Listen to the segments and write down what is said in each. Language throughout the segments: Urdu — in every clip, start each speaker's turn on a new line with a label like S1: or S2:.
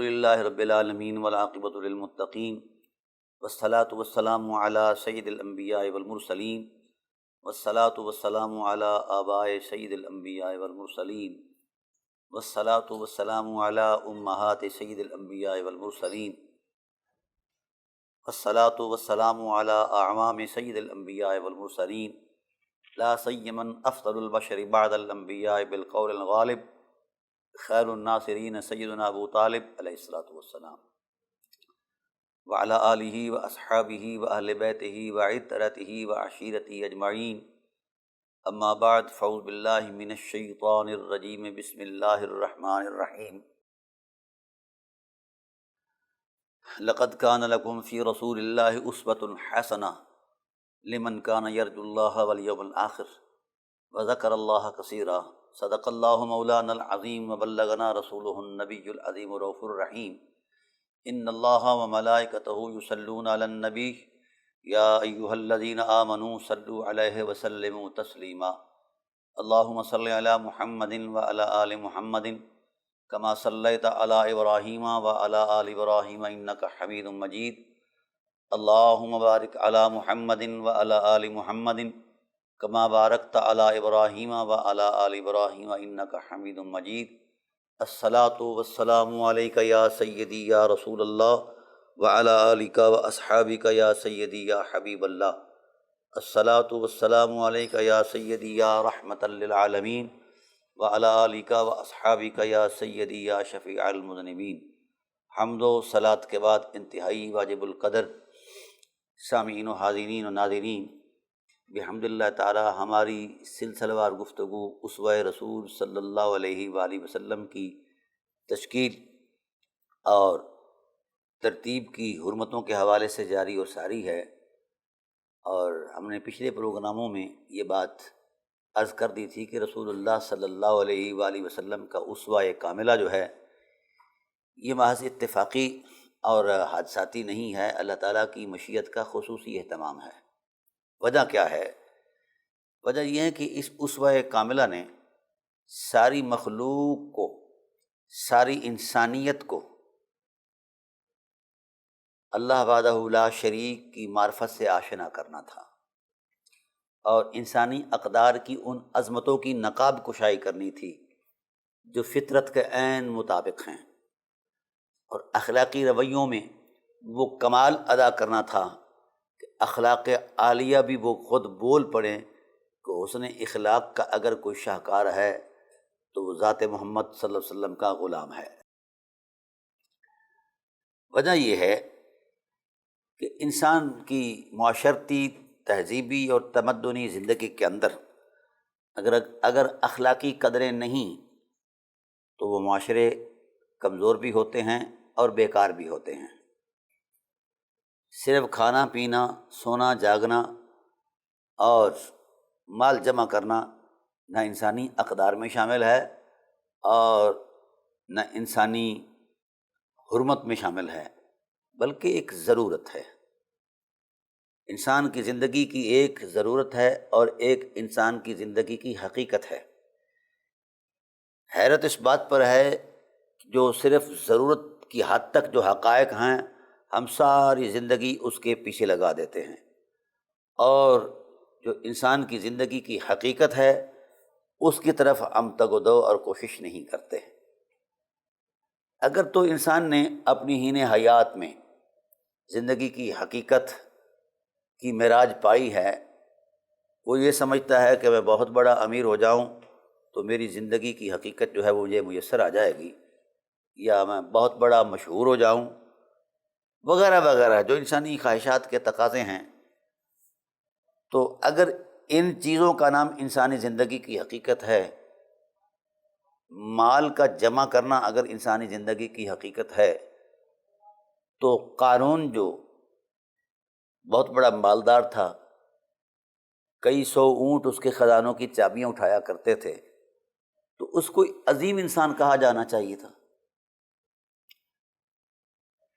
S1: للہ رب العالمین والعاقبۃ للمتقین والصلاۃ والسلام علی سید الانبیاء والمرسلین والصلاۃ والسلام علی آباء سید الانبیاء والمرسلین والصلاۃ والسلام علی امہات سید الانبیاء والمرسلین والصلاۃ والسلام علی اعمام سید الانبیاء والمرسلین لا سیما افضل البشر بعد الانبیاء بالقول الغالب خیر الناصرین سیدنا ابو طالب علیہ الصلاۃ والسلام وعلی آلہ واصحابہ واہل بیتہ وعترتہ وعشیرتہ اجمعین اما بعد فاعوذ باللہ من الشیطان الرجیم بسم اللہ الرحمن الرحیم لقد کان لکم فی رسول اللہ اسوۃ حسنہ لمن کان یرجو اللہ والیوم الآخر وذکر اللہ کثیرا صدق اللہ مولانا العظیم وبلغنا رسولہ النبی العظیم الرؤوف الرحیم ان اللہ وملائکتہ یصلون علی النبی یا ایہا الذین آمنوا صلوا علیہ وسلموا تسلیما اللہم صل علی محمد وعلی آل محمد کما صلیت علی ابراہیم وعلی آل ابراہیم انک حمید مجید اللہم بارک علی محمد وعلی آل محمد کما بارکت علی ابراہیم وعلی آل ابراہیم انک حمید مجید الصلاۃ والسلام علیک یا سیدی یا رسول اللہ وعلی آلک واصحابک یا سیدی یا حبیب اللہ الصلاۃ والسلام علیک یا سیدی یا رحمۃ للعالمین وعلی آلک واصحابک یا سیدی یا شفیع المذنبین۔ حمد و صلاۃ کے بعد انتہائی واجب القدر سامعین و حاضرین و ناظرین، بحمد اللہ تعالی ہماری سلسلہ وار گفتگو اسوہ رسول صلی اللہ علیہ وآلہ وسلم کی تشکیل اور ترتیب کی حرمتوں کے حوالے سے جاری اور ساری ہے، اور ہم نے پچھلے پروگراموں میں یہ بات عرض کر دی تھی کہ رسول اللہ صلی اللہ علیہ وآلہ وسلم کا اسوہ کاملہ جو ہے یہ محض اتفاقی اور حادثاتی نہیں ہے، اللہ تعالیٰ کی مشیت کا خصوصی اہتمام ہے۔ وجہ کیا ہے؟ وجہ یہ ہے کہ اس اسوہ کاملہ نے ساری مخلوق کو، ساری انسانیت کو اللہ وحدہ لا شریک کی معرفت سے آشنا کرنا تھا، اور انسانی اقدار کی ان عظمتوں کی نقاب کشائی کرنی تھی جو فطرت کے عین مطابق ہیں، اور اخلاقی رویوں میں وہ کمال ادا کرنا تھا کہ اخلاق عالیہ بھی وہ خود بول پڑیں کہ حسن اخلاق کا اگر کوئی شاہکار ہے تو وہ ذات محمد صلی اللہ علیہ وسلم کا غلام ہے۔ وجہ یہ ہے کہ انسان کی معاشرتی، تہذیبی اور تمدنی زندگی کے اندر اگر اخلاقی قدریں نہیں تو وہ معاشرے کمزور بھی ہوتے ہیں اور بیکار بھی ہوتے ہیں۔ صرف کھانا پینا، سونا جاگنا اور مال جمع کرنا نہ انسانی اقدار میں شامل ہے اور نہ انسانی حرمت میں شامل ہے، بلکہ ایک ضرورت ہے۔ انسان کی زندگی کی ایک ضرورت ہے اور ایک انسان کی زندگی کی حقیقت ہے۔ حیرت اس بات پر ہے جو صرف ضرورت کی حد تک جو حقائق ہیں ہم ساری زندگی اس کے پیچھے لگا دیتے ہیں، اور جو انسان کی زندگی کی حقیقت ہے اس کی طرف ہم تگ و دو اور کوشش نہیں کرتے۔ اگر تو انسان نے اپنی ہین حیات میں زندگی کی حقیقت کی معراج پائی ہے، وہ یہ سمجھتا ہے کہ میں بہت بڑا امیر ہو جاؤں تو میری زندگی کی حقیقت جو ہے وہ مجھے میسر آ جائے گی، یا میں بہت بڑا مشہور ہو جاؤں وغیرہ وغیرہ جو انسانی خواہشات کے تقاضے ہیں۔ تو اگر ان چیزوں کا نام انسانی زندگی کی حقیقت ہے، مال کا جمع کرنا اگر انسانی زندگی کی حقیقت ہے، تو قارون جو بہت بڑا مالدار تھا، کئی سو اونٹ اس کے خزانوں کی چابیاں اٹھایا کرتے تھے، تو اس کو عظیم انسان کہا جانا چاہیے تھا۔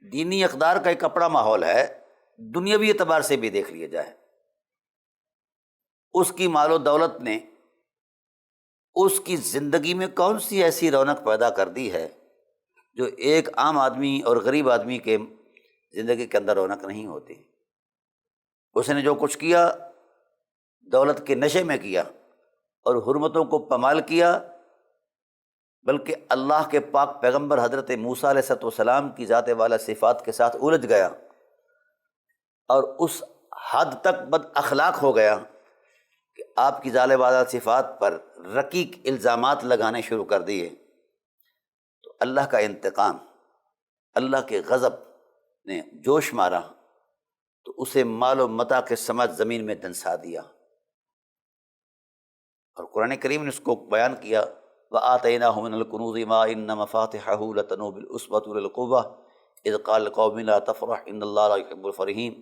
S1: دینی اقدار کا ایک اپنا ماحول ہے، دنیاوی اعتبار سے بھی دیکھ لیا جائے، اس کی مال و دولت نے اس کی زندگی میں کون سی ایسی رونق پیدا کر دی ہے جو ایک عام آدمی اور غریب آدمی کے زندگی کے اندر رونق نہیں ہوتی۔ اس نے جو کچھ کیا دولت کے نشے میں کیا اور حرمتوں کو پامال کیا، بلکہ اللہ کے پاک پیغمبر حضرت موسیٰ علیہ السلام کی ذات والا صفات کے ساتھ الجھ گیا اور اس حد تک بد اخلاق ہو گیا کہ آپ کی ذات والا صفات پر رقیق الزامات لگانے شروع کر دیے، تو اللہ کا انتقام، اللہ کے غضب نے جوش مارا تو اسے مال و متاع کے سماج زمین میں دنسا دیا۔ اور قرآن کریم نے اس کو بیان کیا، وَآتَيْنَاهُ مِنَ الْكُنُوزِ مَا إِنَّ مَفَاتِحَهُ لَتَنُوءُ بِالْعُصْبَةِ أُولِي الْقُوَّةِ إِذْ قَالَ لِقَوْمِهِ لَا تَفْرَحْ إِنَّ اللَّهَ لَا يُحِبُّ الْفَرِحِينَ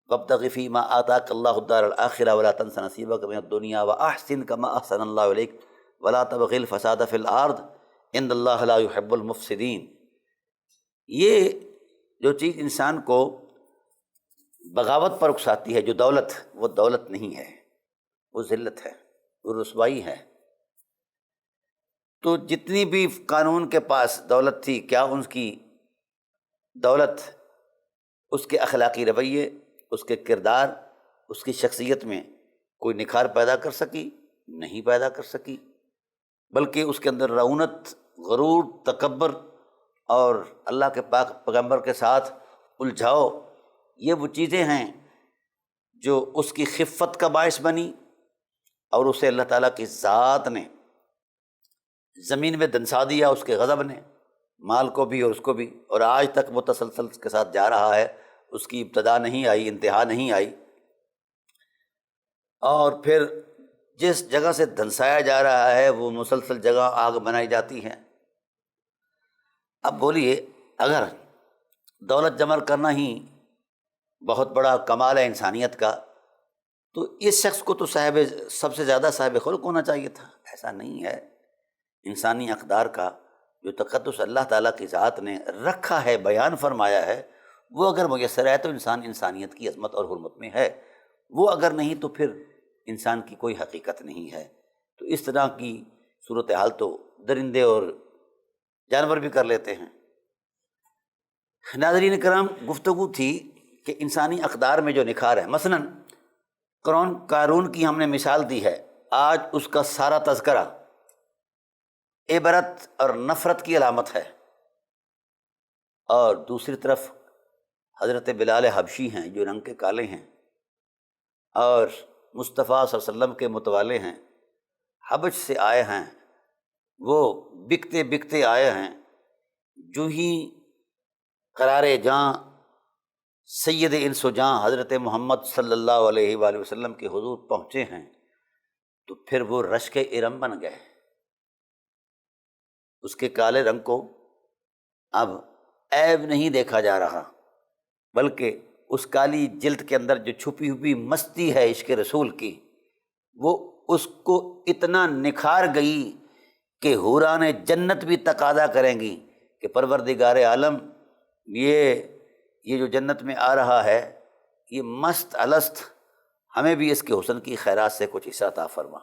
S1: وَابْتَغِ فِيمَا آتَاكَ اللَّهُ الدَّارَ الْآخِرَةَ وَلَا تَنْسَ نَصِيبَكَ مِنَ الدُّنْيَا وَأَحْسِنْ كَمَا أَحْسَنَ اللَّهُ إِلَيْكَ وَلَا تَبْغِ الْفَسَادَ فِي الْأَرْضِ إِنَّ اللَّهَ لَا يُحِبُّ الْمُفْسِدِينَ۔ یہ جو چیز انسان کو بغاوت پر اکساتی ہے، جو دولت، وہ دولت نہیں ہے، وہ ذلت ہے، وہ رسوائی ہے۔ تو جتنی بھی قانون کے پاس دولت تھی، کیا ان کی دولت اس کے اخلاقی رویے، اس کے کردار، اس کی شخصیت میں کوئی نکھار پیدا کر سکی؟ نہیں پیدا کر سکی، بلکہ اس کے اندر رعونت، غرور، تکبر اور اللہ کے پاک پیغمبر کے ساتھ الجھاؤ، یہ وہ چیزیں ہیں جو اس کی خفت کا باعث بنی اور اسے اللہ تعالیٰ کی ذات نے زمین میں دنسا دیا، اس کے غضب نے، مال کو بھی اور اس کو بھی، اور آج تک وہ تسلسل کے ساتھ جا رہا ہے، اس کی ابتدا نہیں آئی، انتہا نہیں آئی۔ اور پھر جس جگہ سے دھنسایا جا رہا ہے وہ مسلسل جگہ آگ بنائی جاتی ہے۔ اب بولیے، اگر دولت جمع کرنا ہی بہت بڑا کمال ہے انسانیت کا، تو اس شخص کو تو سب سے زیادہ صاحب خلق ہونا چاہیے تھا۔ ایسا نہیں ہے۔ انسانی اقدار کا جو تقدس اللہ تعالیٰ کی ذات نے رکھا ہے، بیان فرمایا ہے، وہ اگر میسر ہے تو انسان انسانیت کی عظمت اور حرمت میں ہے، وہ اگر نہیں تو پھر انسان کی کوئی حقیقت نہیں ہے۔ تو اس طرح کی صورتحال تو درندے اور جانور بھی کر لیتے ہیں۔ ناظرین کرام، گفتگو تھی کہ انسانی اقدار میں جو نکھار ہے، مثلاً قارون کی ہم نے مثال دی ہے، آج اس کا سارا تذکرہ عبرت اور نفرت کی علامت ہے، اور دوسری طرف حضرت بلال حبشی ہیں جو رنگ کے کالے ہیں اور مصطفیٰ صلی اللہ علیہ وسلم کے متوالے ہیں، حبش سے آئے ہیں، وہ بکتے بکتے آئے ہیں، جو ہی قرار جاں سید انس و جاں حضرت محمد صلی اللہ علیہ وآلہ وسلم کے حضور پہنچے ہیں تو پھر وہ رشک ارم بن گئے۔ اس کے کالے رنگ کو اب عیب نہیں دیکھا جا رہا، بلکہ اس کالی جلد کے اندر جو چھپی ہوئی مستی ہے عشق رسول کی، وہ اس کو اتنا نکھار گئی کہ حوران جنت بھی تقاضا کریں گی کہ پروردگار عالم، یہ جو جنت میں آ رہا ہے، یہ مست الست، ہمیں بھی اس کے حسن کی خیرات سے کچھ حصہ عطا فرما۔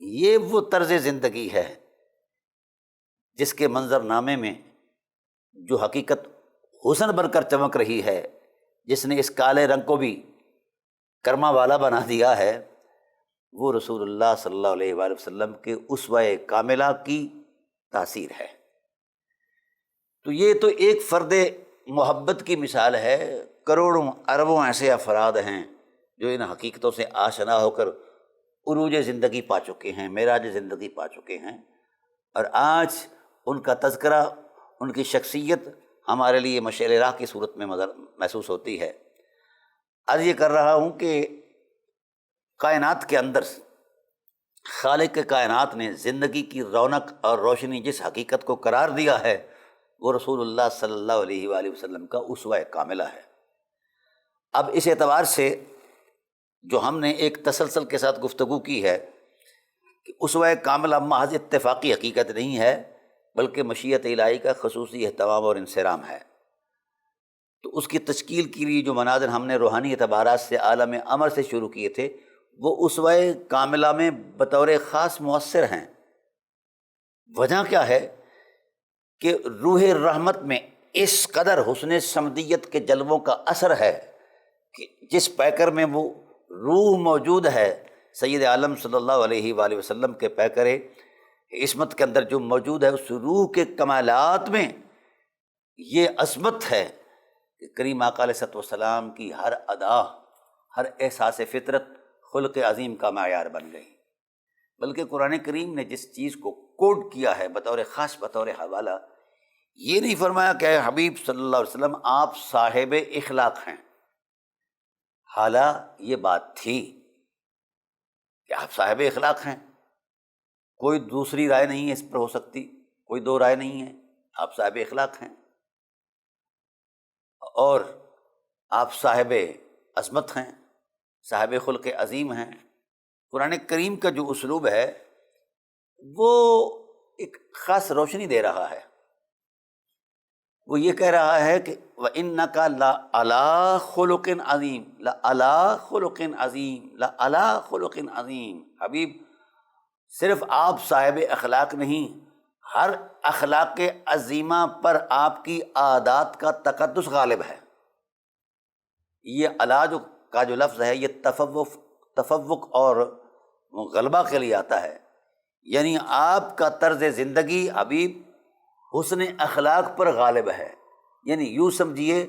S1: یہ وہ طرز زندگی ہے جس کے منظر نامے میں جو حقیقت حسن بن کر چمک رہی ہے، جس نے اس کالے رنگ کو بھی کرما والا بنا دیا ہے، وہ رسول اللہ صلی اللہ علیہ وآلہ وسلم کے اسوہ کاملہ کی تاثیر ہے۔ تو یہ تو ایک فرد محبت کی مثال ہے، کروڑوں اربوں ایسے افراد ہیں جو ان حقیقتوں سے آشنا ہو کر عروج زندگی پا چکے ہیں، معراج زندگی پا چکے ہیں، اور آج ان کا تذکرہ، ان کی شخصیت ہمارے لیے مشعل راہ کی صورت میں محسوس ہوتی ہے۔ عرض یہ کر رہا ہوں کہ کائنات کے اندر خالق کائنات نے زندگی کی رونق اور روشنی جس حقیقت کو قرار دیا ہے، وہ رسول اللہ صلی اللہ علیہ وآلہ وسلم کا اسوہ کاملہ ہے۔ اب اس اعتبار سے جو ہم نے ایک تسلسل کے ساتھ گفتگو کی ہے کہ اسوہ کاملہ محض اتفاقی حقیقت نہیں ہے، بلکہ مشیت الہی کا خصوصی اہتمام اور انصرام ہے۔ تو اس کی تشکیل کے لیے جو مناظر ہم نے روحانی اعتبارات سے عالم امر سے شروع کیے تھے، وہ اسوہ کاملہ میں بطور خاص مؤثر ہیں۔ وجہ کیا ہے کہ روح رحمت میں اس قدر حسن سمدیت کے جلووں کا اثر ہے کہ جس پیکر میں وہ روح موجود ہے، سید عالم صلی اللہ علیہ وآلہ وسلم کے پیکر عصمت کے اندر جو موجود ہے، اس روح کے کمالات میں یہ عظمت ہے کہ کریم آقا علیہ الصلوۃ والسلام کی ہر ادا، ہر احساس فطرت خلق عظیم کا معیار بن گئی۔ بلکہ قرآن کریم نے جس چیز کو کوڈ کیا ہے بطور خاص، بطور حوالہ، یہ نہیں فرمایا کہ اے حبیب صلی اللہ علیہ وسلم آپ صاحب اخلاق ہیں، حالہ یہ بات تھی کہ آپ صاحب اخلاق ہیں، کوئی دوسری رائے نہیں ہے اس پر ہو سکتی، کوئی دو رائے نہیں ہے، آپ صاحب اخلاق ہیں اور آپ صاحب عظمت ہیں، صاحب خلق عظیم ہیں۔ قرآن کریم کا جو اسلوب ہے وہ ایک خاص روشنی دے رہا ہے، وہ یہ کہہ رہا ہے کہ وَإِنَّكَ لَعَلَىٰ خُلُقٍ عَظِيمٍ، لَعَلَىٰ خُلُقٍ عَظِيمٍ، لَعَلَىٰ خُلُقٍ عَظِيمٍ۔ حبیب صرف آپ صاحب اخلاق نہیں، ہر اخلاق عظیمہ پر آپ کی عادات کا تقدس غالب ہے۔ یہ علاج کا جو لفظ ہے یہ تفوق اور غلبہ کے لیے آتا ہے، یعنی آپ کا طرز زندگی حبیب حسن اخلاق پر غالب ہے۔ یعنی یوں سمجھیے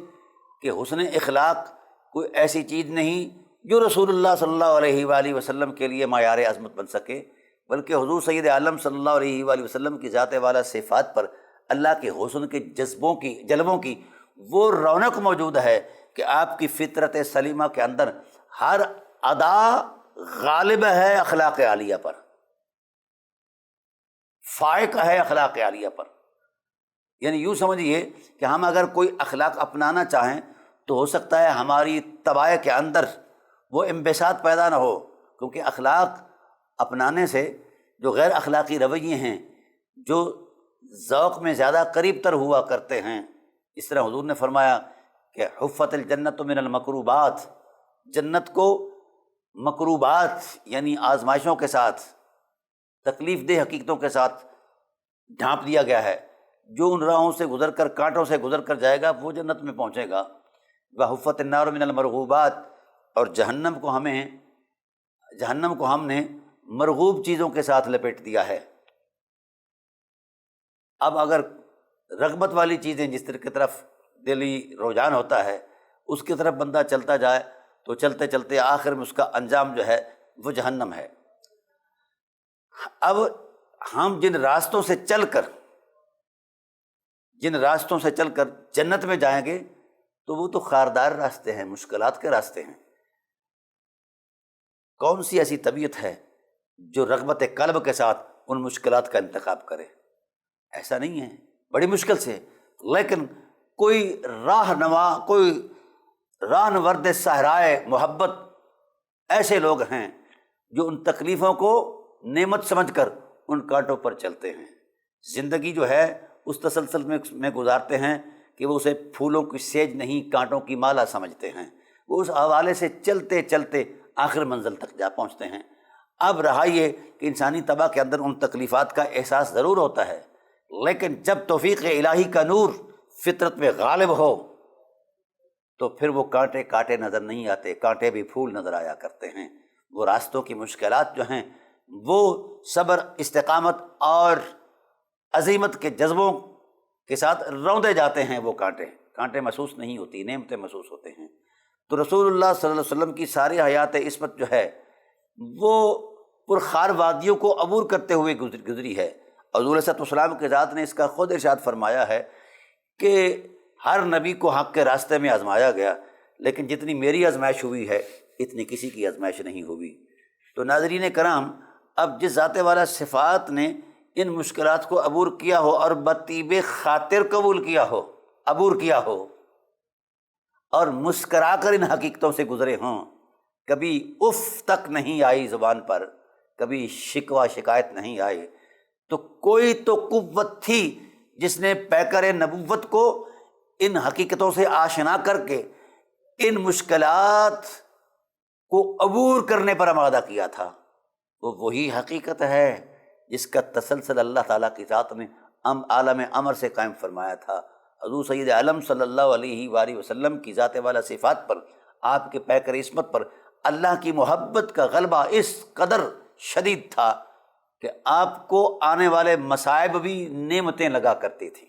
S1: کہ حسن اخلاق کوئی ایسی چیز نہیں جو رسول اللہ صلی اللہ علیہ وآلہ وسلم کے لیے معیار عظمت بن سکے، بلکہ حضور سید عالم صلی اللہ علیہ وآلہ وسلم کی ذات والا صفات پر اللہ کے حسن کے جلووں کی وہ رونق موجود ہے کہ آپ کی فطرت سلیمہ کے اندر ہر ادا غالب ہے اخلاق عالیہ پر، فائق ہے اخلاق عالیہ پر۔ یعنی یوں سمجھیے کہ ہم اگر کوئی اخلاق اپنانا چاہیں تو ہو سکتا ہے ہماری طباع کے اندر وہ انبساط پیدا نہ ہو، کیونکہ اخلاق اپنانے سے جو غیر اخلاقی رویے ہیں جو ذوق میں زیادہ قریب تر ہوا کرتے ہیں، اس طرح حضور نے فرمایا کہ حفت الجنت من المکروبات، جنت کو مکروبات یعنی آزمائشوں کے ساتھ، تکلیف دہ حقیقتوں کے ساتھ ڈھانپ دیا گیا ہے۔ جو ان راہوں سے گزر کر، کانٹوں سے گزر کر جائے گا وہ جنت میں پہنچے گا۔ وحفت النار من المرغوبات، اور جہنم کو ہم نے مرغوب چیزوں کے ساتھ لپیٹ دیا ہے۔ اب اگر رغبت والی چیزیں جس کی طرف دلی رجحان ہوتا ہے اس کی طرف بندہ چلتا جائے تو چلتے چلتے آخر میں اس کا انجام جو ہے وہ جہنم ہے۔ اب ہم جن راستوں سے چل کر جنت میں جائیں گے تو وہ تو خاردار راستے ہیں، مشکلات کے راستے ہیں۔ کون سی ایسی طبیعت ہے جو رغبت قلب کے ساتھ ان مشکلات کا انتخاب کرے؟ ایسا نہیں ہے، بڑی مشکل سے، لیکن کوئی راہنورد صحرائے محبت ایسے لوگ ہیں جو ان تکلیفوں کو نعمت سمجھ کر ان کانٹوں پر چلتے ہیں۔ زندگی جو ہے اس تسلسل میں گزارتے ہیں کہ وہ اسے پھولوں کی سیج نہیں، کانٹوں کی مالا سمجھتے ہیں۔ وہ اس حوالے سے چلتے چلتے آخر منزل تک جا پہنچتے ہیں۔ اب رہا یہ کہ انسانی طبع کے اندر ان تکلیفات کا احساس ضرور ہوتا ہے، لیکن جب توفیق الہی کا نور فطرت میں غالب ہو تو پھر وہ کانٹے کاٹے نظر نہیں آتے، کانٹے بھی پھول نظر آیا کرتے ہیں۔ وہ راستوں کی مشکلات جو ہیں وہ صبر، استقامت اور عزیمت کے جذبوں کے ساتھ روندے جاتے ہیں۔ وہ کانٹے محسوس نہیں ہوتی، نعمتیں محسوس ہوتے ہیں۔ تو رسول اللہ صلی اللہ علیہ وسلم کی ساری حیات عصمت جو ہے وہ پرخار وادیوں کو عبور کرتے ہوئے گزری ہے۔ حضور صلی اللہ علیہ وسلم کے ذات نے اس کا خود ارشاد فرمایا ہے کہ ہر نبی کو حق کے راستے میں آزمایا گیا، لیکن جتنی میری آزمائش ہوئی ہے اتنی کسی کی آزمائش نہیں ہوئی۔ تو ناظرین کرام، اب جس ذات والا صفات نے ان مشکلات کو عبور کیا ہو اور بطیب خاطر قبول کیا ہو، عبور کیا ہو اور مسکرا کر ان حقیقتوں سے گزرے ہوں، کبھی اف تک نہیں آئی زبان پر، کبھی شکوہ شکایت نہیں آئی، تو کوئی تو قوت تھی جس نے پیکر نبوت کو ان حقیقتوں سے آشنا کر کے ان مشکلات کو عبور کرنے پر آمادہ کیا تھا۔ وہ وہی حقیقت ہے جس کا تسلسل اللہ تعالیٰ کی ذات نے عالم امر سے قائم فرمایا تھا۔ حضور سید عالم صلی اللہ علیہ وآلہ وسلم کی ذات والا صفات پر، آپ کے پیکر عصمت پر اللہ کی محبت کا غلبہ اس قدر شدید تھا کہ آپ کو آنے والے مصائب بھی نعمتیں لگا کرتی تھیں،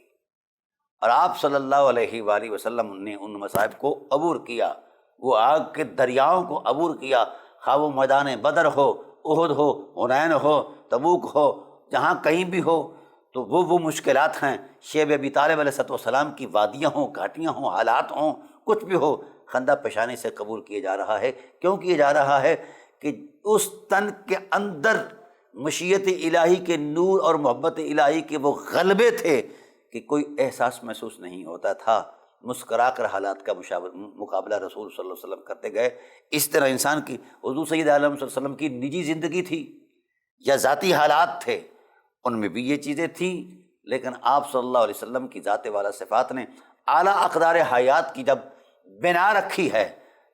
S1: اور آپ صلی اللہ علیہ وآلہ وسلم نے ان مصائب کو عبور کیا، وہ آگ کے دریاؤں کو عبور کیا، خواہ وہ میدان بدر ہو، احد ہو، حنین ہو، تبوک ہو، جہاں کہیں بھی ہو، تو وہ مشکلات ہیں۔ شیب ابی طالب علیہ السلام کی وادیاں ہوں، گھاٹیاں ہوں، حالات ہوں، کچھ بھی ہو، خندہ پیشانی سے قبول کیا جا رہا ہے۔ کیوں کیا جا رہا ہے؟ کہ اس تن کے اندر مشیت الہی کے نور اور محبت الہی کے وہ غلبے تھے کہ کوئی احساس محسوس نہیں ہوتا تھا۔ مسکرا کر حالات کا مقابلہ رسول صلی اللہ علیہ وسلم کرتے گئے۔ اس طرح انسان کی، حضور سید عالم صلی اللہ علیہ وسلم کی نجی زندگی تھی یا ذاتی حالات تھے، ان میں بھی یہ چیزیں تھیں، لیکن آپ صلی اللہ علیہ وسلم کی ذات والا صفات نے اعلیٰ اقدار حیات کی جب بنا رکھی ہے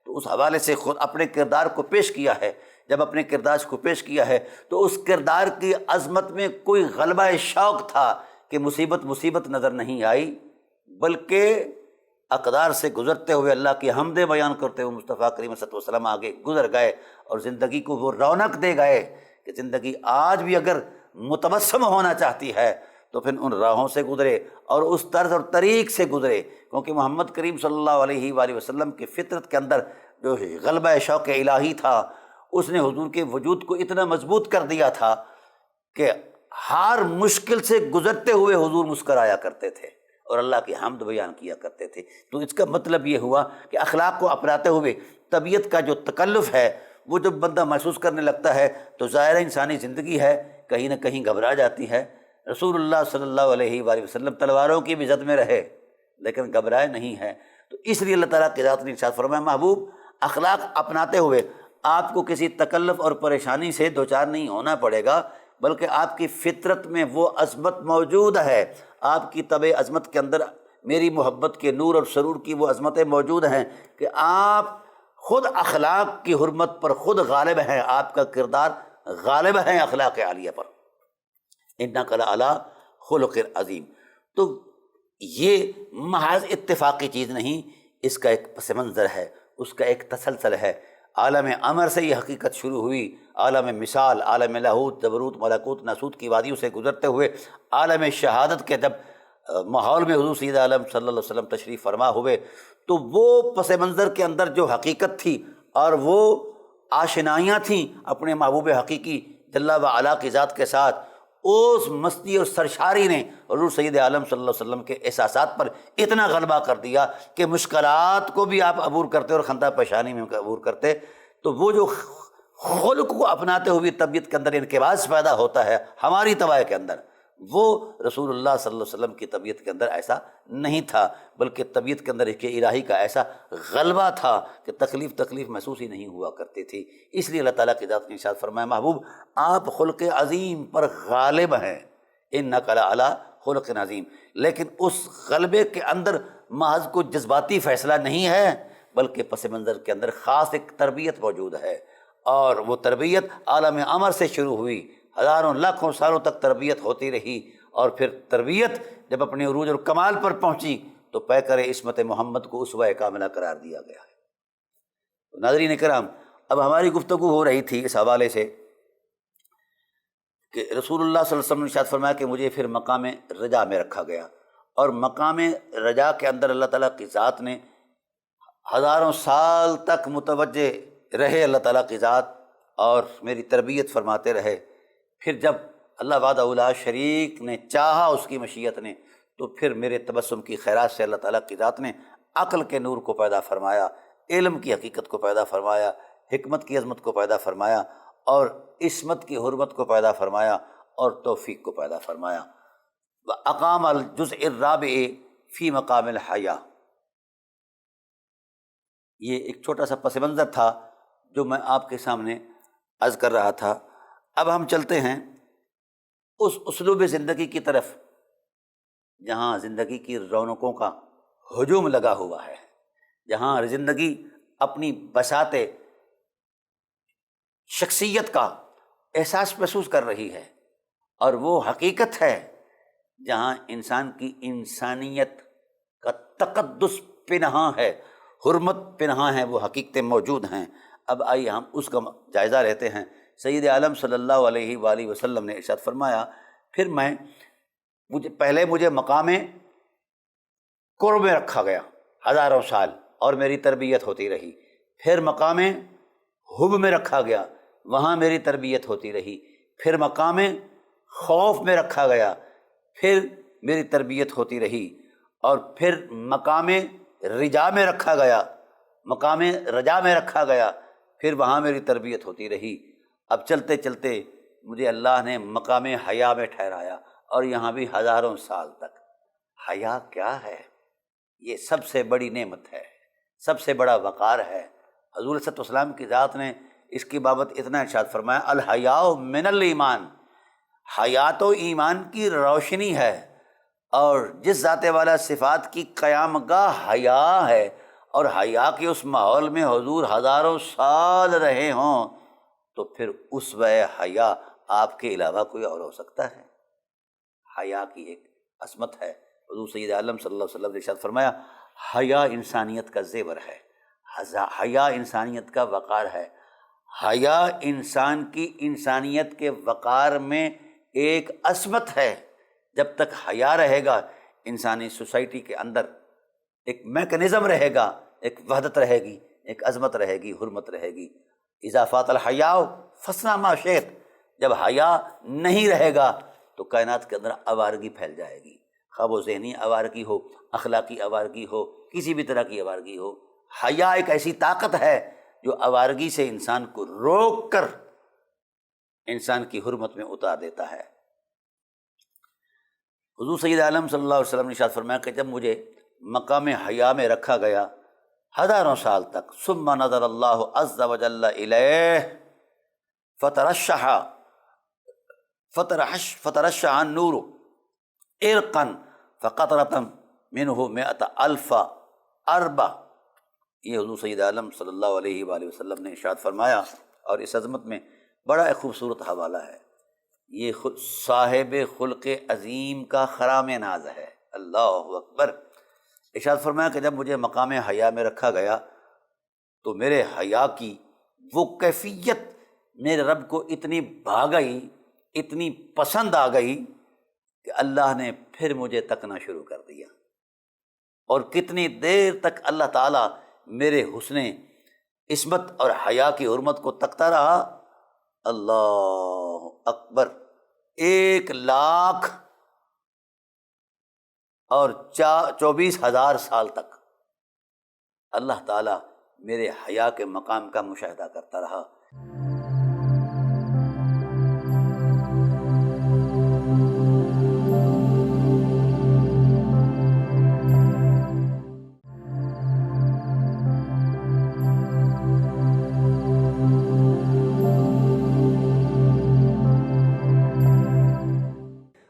S1: تو اس حوالے سے خود اپنے کردار کو پیش کیا ہے۔ جب اپنے کردار کو پیش کیا ہے تو اس کردار کی عظمت میں کوئی غلبہ شوق تھا کہ مصیبت نظر نہیں آئی، بلکہ اقدار سے گزرتے ہوئے اللہ کی حمدیں بیان کرتے ہوئے مصطفیٰ کریم صلی اللہ علیہ وسلم آگے گزر گئے اور زندگی کو وہ رونق دے گئے کہ زندگی آج بھی اگر متبسم ہونا چاہتی ہے تو پھر ان راہوں سے گزرے اور اس طرز اور طریق سے گزرے، کیونکہ محمد کریم صلی اللہ علیہ وآلہ وسلم کی فطرت کے اندر جو غلبہ شوق الہی تھا، اس نے حضور کے وجود کو اتنا مضبوط کر دیا تھا کہ ہر مشکل سے گزرتے ہوئے حضور مسکرایا کرتے تھے اور اللہ کی حمد بیان کیا کرتے تھے۔ تو اس کا مطلب یہ ہوا کہ اخلاق کو اپناتے ہوئے طبیعت کا جو تکلف ہے وہ جب بندہ محسوس کرنے لگتا ہے تو ظاہر انسانی زندگی ہے کہیں نہ کہیں گھبرا جاتی ہے۔ رسول اللہ صلی اللہ علیہ وآلہ وسلم تلواروں کی بھی زد میں رہے لیکن گھبرائے نہیں ہیں، تو اس لیے اللہ تعالیٰ کی ذات نے ارشاد فرمایا محبوب اخلاق اپناتے ہوئے آپ کو کسی تکلف اور پریشانی سے دوچار نہیں ہونا پڑے گا، بلکہ آپ کی فطرت میں وہ عظمت موجود ہے، آپ کی طبع عظمت کے اندر میری محبت کے نور اور سرور کی وہ عظمتیں موجود ہیں کہ آپ خود اخلاق کی حرمت پر خود غالب ہیں، آپ کا کردار غالب ہے اخلاق عالیہ پر۔ انک لعلی خلق عظیم۔ تو یہ محض اتفاقی چیز نہیں، اس کا ایک پس منظر ہے، اس کا ایک تسلسل ہے۔ عالم امر سے یہ حقیقت شروع ہوئی، عالم مثال، عالم لاہوت، جبروت، ملکوت، ناسوت کی وادیوں سے گزرتے ہوئے عالم شہادت کے جب ماحول میں حضور سید عالم صلی اللہ علیہ وسلم تشریف فرما ہوئے تو وہ پس منظر کے اندر جو حقیقت تھی اور وہ آشنائیاں تھیں اپنے محبوب حقیقی جل و علا کی ذات کے ساتھ، اس مستی اور سرشاری نے حضور سید عالم صلی اللہ علیہ وسلم کے احساسات پر اتنا غلبہ کر دیا کہ مشکلات کو بھی آپ عبور کرتے اور خندہ پیشانی میں عبور کرتے۔ تو وہ جو خلق کو اپناتے ہوئے طبیعت کے اندر انقباض پیدا ہوتا ہے ہماری طبع کے اندر، وہ رسول اللہ صلی اللہ علیہ وسلم کی طبیعت کے اندر ایسا نہیں تھا، بلکہ طبیعت کے اندر ایک الہی کا ایسا غلبہ تھا کہ تکلیف محسوس ہی نہیں ہوا کرتی تھی۔ اس لیے اللہ تعالیٰ کی ذات نے ارشاد فرمایا محبوب آپ خلق عظیم پر غالب ہیں، انک لعلی خلق عظیم۔ لیکن اس غلبے کے اندر محض کوئی جذباتی فیصلہ نہیں ہے، بلکہ پس منظر کے اندر خاص ایک تربیت موجود ہے، اور وہ تربیت عالم امر سے شروع ہوئی، ہزاروں لاکھوں سالوں تک تربیت ہوتی رہی، اور پھر تربیت جب اپنے عروج اور کمال پر پہنچی تو پیکر عصمت محمد کو اسوہ کاملہ قرار دیا گیا ہے۔ ناظرین کرام، اب ہماری گفتگو ہو رہی تھی اس حوالے سے کہ رسول اللہ صلی اللہ علیہ وسلم نے ارشاد فرمایا کہ مجھے پھر مقام رجا میں رکھا گیا، اور مقام رجا کے اندر اللہ تعالیٰ کی ذات نے ہزاروں سال تک متوجہ رہے اللہ تعالیٰ کی ذات اور میری تربیت فرماتے رہے۔ پھر جب اللہ وحدہ لا شریک نے چاہا اس کی مشیت نے، تو پھر میرے تبسم کی خیرات سے اللہ تعالیٰ کی ذات نے عقل کے نور کو پیدا فرمایا، علم کی حقیقت کو پیدا فرمایا، حکمت کی عظمت کو پیدا فرمایا، اور عصمت کی حرمت کو پیدا فرمایا، اور توفیق کو پیدا فرمایا۔ وَأَقَامَ الْجُزْءَ الرَّابِعِ فِي مَقَامِ الْحَیَاءِ۔ یہ ایک چھوٹا سا پس منظر تھا جو میں آپ کے سامنے عرض کر رہا تھا۔ اب ہم چلتے ہیں اس اسلوب زندگی کی طرف جہاں زندگی کی رونقوں کا ہجوم لگا ہوا ہے، جہاں زندگی اپنی بساط شخصیت کا احساس محسوس کر رہی ہے، اور وہ حقیقت ہے جہاں انسان کی انسانیت کا تقدس پنہاں ہے، حرمت پنہاں ہے، وہ حقیقتیں موجود ہیں۔ اب آئیے ہم اس کا جائزہ لیتے ہیں۔ سید عالم صلی اللہ علیہ وآلہ وسلم نے ارشاد فرمایا، پھر پہلے مجھے مقام قرب میں رکھا گیا ہزاروں سال اور میری تربیت ہوتی رہی، پھر مقام حب میں رکھا گیا، وہاں میری تربیت ہوتی رہی، پھر مقام خوف میں رکھا گیا، پھر میری تربیت ہوتی رہی، اور پھر مقام رجا میں رکھا گیا، مقام رجا میں رکھا گیا، پھر وہاں میری تربیت ہوتی رہی۔ اب چلتے چلتے مجھے اللہ نے مقام حیا میں ٹھہرایا، اور یہاں بھی ہزاروں سال تک۔ حیا کیا ہے؟ یہ سب سے بڑی نعمت ہے، سب سے بڑا وقار ہے۔ حضور صلی اللہ علیہ وسلم کی ذات نے اس کی بابت اتنا ارشاد فرمایا، الحیاء من الایمان، حیا تو ایمان کی روشنی ہے، اور جس ذات والا صفات کی قیام گاہ حیا ہے، اور حیا کے اس ماحول میں حضور ہزاروں سال رہے ہوں، تو پھر اسوہ حیا آپ کے علاوہ کوئی اور ہو سکتا ہے؟ حیا کی ایک عظمت ہے۔ حضور سید عالم صلی اللہ علیہ وسلم نے ارشاد فرمایا، حیا انسانیت کا زیور ہے، حیا انسانیت کا وقار ہے۔ حیا انسان کی انسانیت کے وقار میں ایک عظمت ہے۔ جب تک حیا رہے گا، انسانی سوسائٹی کے اندر ایک میکنزم رہے گا، ایک وحدت رہے گی، ایک عظمت رہے گی، حرمت رہے گی۔ اذا فات الحیاء فاصنع ما شئت، جب حیا نہیں رہے گا تو کائنات کے اندر آوارگی پھیل جائے گی، خواہ وہ ذہنی آوارگی ہو، اخلاقی آوارگی ہو، کسی بھی طرح کی آوارگی ہو۔ حیا ایک ایسی طاقت ہے جو آوارگی سے انسان کو روک کر انسان کی حرمت میں اتار دیتا ہے۔ حضور سید عالم صلی اللہ علیہ وسلم نے ارشاد فرمایا کہ جب مجھے مقام حیا میں رکھا گیا ہزاروں سال تک، ثم نظر اللہ عز وجل الیہ فترشح النور ارقا فقطرة منہ مئۃ الف اربع۔ یہ حضور سید عالم صلی اللہ علیہ وآلہ وسلم نے ارشاد فرمایا، اور اس عظمت میں بڑا ایک خوبصورت حوالہ ہے۔ یہ خود صاحب خلق عظیم کا خرام ناز ہے، اللہ اکبر۔ ارشاد فرمایا کہ جب مجھے مقام حیا میں رکھا گیا تو میرے حیا کی وہ کیفیت میرے رب کو اتنی بھا گئی، اتنی پسند آ گئی کہ اللہ نے پھر مجھے تکنا شروع کر دیا۔ اور کتنی دیر تک اللہ تعالیٰ میرے حسن عصمت اور حیا کی حرمت کو تکتا رہا؟ اللہ اکبر، 1,00,000 اور 24,000 سال تک اللہ تعالیٰ میرے حیا کے مقام کا مشاہدہ کرتا رہا۔